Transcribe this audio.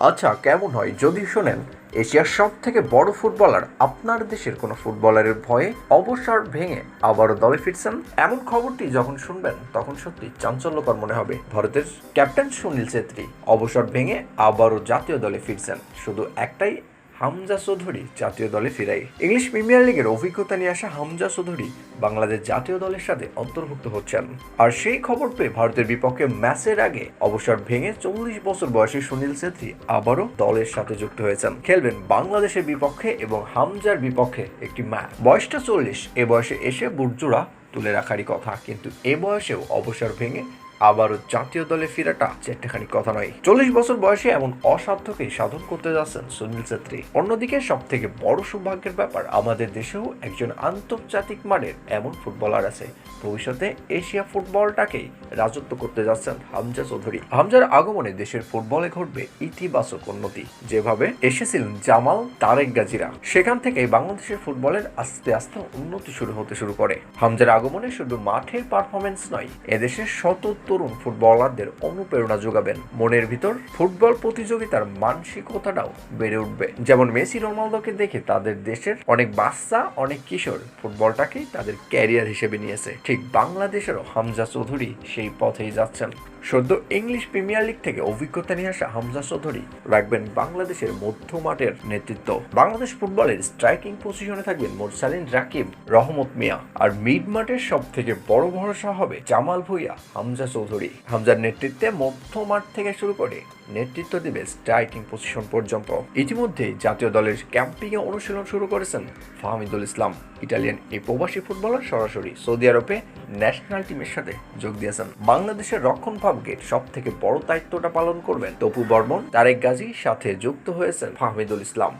আচ্ছা, কেমন হয় যদি শোনেন এশিয়ার সব থেকে বড় ফুটবলার আপনার দেশের কোনো ফুটবলারের ভয়ে অবসর ভেঙে আবারও দলে ফিরছেন? এমন খবরটি যখন শুনবেন তখন সত্যি চাঞ্চল্যকর মনে হবে। ভারতের ক্যাপ্টেন সুনীল ছেত্রী অবসর ভেঙে আবারও জাতীয় দলে ফিরছেন, শুধু একটাই, হামজা চৌধুরী জাতীয় দলে ফিরাই। ইংলিশ প্রিমিয়ার লিগের অভিজ্ঞতা নিয়ে আসা হামজা চৌধুরী বাংলাদেশ জাতীয় দলের সাথে অন্তর্ভুক্ত হচ্ছেন। আর সেই খবর পেয়ে ভারতের বিপক্ষে ম্যাচের আগে অবসর ভেঙে 40 বছর বয়সী সুনীল ছেত্রী আবারও দলের সাথে যুক্ত হয়েছেন। খেলবেন বাংলাদেশের বিপক্ষে এবং হামজার বিপক্ষে একটি ম্যাচ। বয়সটা 40, এ বয়সে এসে বুটজোড়া তুলে রাখারই কথা, কিন্তু এ বয়সেও অবসর ভেঙে আবারও জাতীয় দলে ফেরাটা চারটেখানি কথা নয়। 40 বছর বয়সে এমন অসাধ্যকেই সাধন করতে যাচ্ছেন সুনীল ছেত্রী। অন্যদিকে সব থেকে বড় সৌভাগ্যের ব্যাপার, আমাদের দেশেও একজন আন্তর্জাতিক মানের এমন ফুটবলার আছে। ভবিষ্যতে এশিয়া ফুটবলটাকেই রাজত্ব করতে যাচ্ছেন হামজা চৌধুরী। হামজার আগমনে দেশের ফুটবলে ঘটবে ইতিবাচক উন্নতি। যেভাবে এসেছিলেন জামাল, তারেক গাজীরা, সেখান থেকেই বাংলাদেশের ফুটবলের আস্তে আস্তে উন্নতি শুরু করে। হামজার আগমনে শুধু মাঠের পারফরমেন্স নয়, এদেশের শত তরুণ ফুটবলারদের অনুপ্রেরণা যোগাবেন। মনের ভিতর ফুটবল প্রতিযোগিতার মানসিকতাটাও বেড়ে উঠবে। যেমন মেসি, রোনালদোকে দেখে তাদের দেশের অনেক বাচ্চা, অনেক কিশোর ফুটবলটাকেই তাদের ক্যারিয়ার হিসেবে নিয়েছে। ঠিক বাংলাদেশেরও হামজা চৌধুরী সেই পথেই যাচ্ছেন। সদ্য ইংলিশ প্রিমিয়ার লিগ থেকে অভিজ্ঞতা নিয়ে আসা হামজা চৌধুরী রাখবেন বাংলাদেশের মধ্য মাঠের নেতৃত্ব। বাংলাদেশ ফুটবলের স্ট্রাইকিং পজিশনে থাকবেন মোরসালিন, রাকিব, রহমত মিয়া। আর মিড মাঠের সব থেকে বড় ভরসা হবে জামাল ভুঁইয়া, হামজা চৌধুরী। হামজার নেতৃত্বে মধ্য মাঠ থেকে শুরু করে নেতৃত্ব দিবে স্ট্রাইকিং পজিশন পর্যন্ত। ইতিমধ্যেই জাতীয় দলের ক্যাম্পিংয়ে অনুশীলন শুরু করেছেন ফাহমিদুল ইসলাম। ইটালিয়ান এই প্রবাসী ফুটবলার সরাসরি সৌদি আরবে ন্যাশনাল টিমের সাথে যোগ দিয়েছেন। বাংলাদেশের রক্ষণ ভাগ্যের সব থেকে বড় দায়িত্বটা পালন করবেন তপু বর্মন, তারেক গাজী, সাথে যুক্ত হয়েছেন ফাহমিদুল ইসলাম।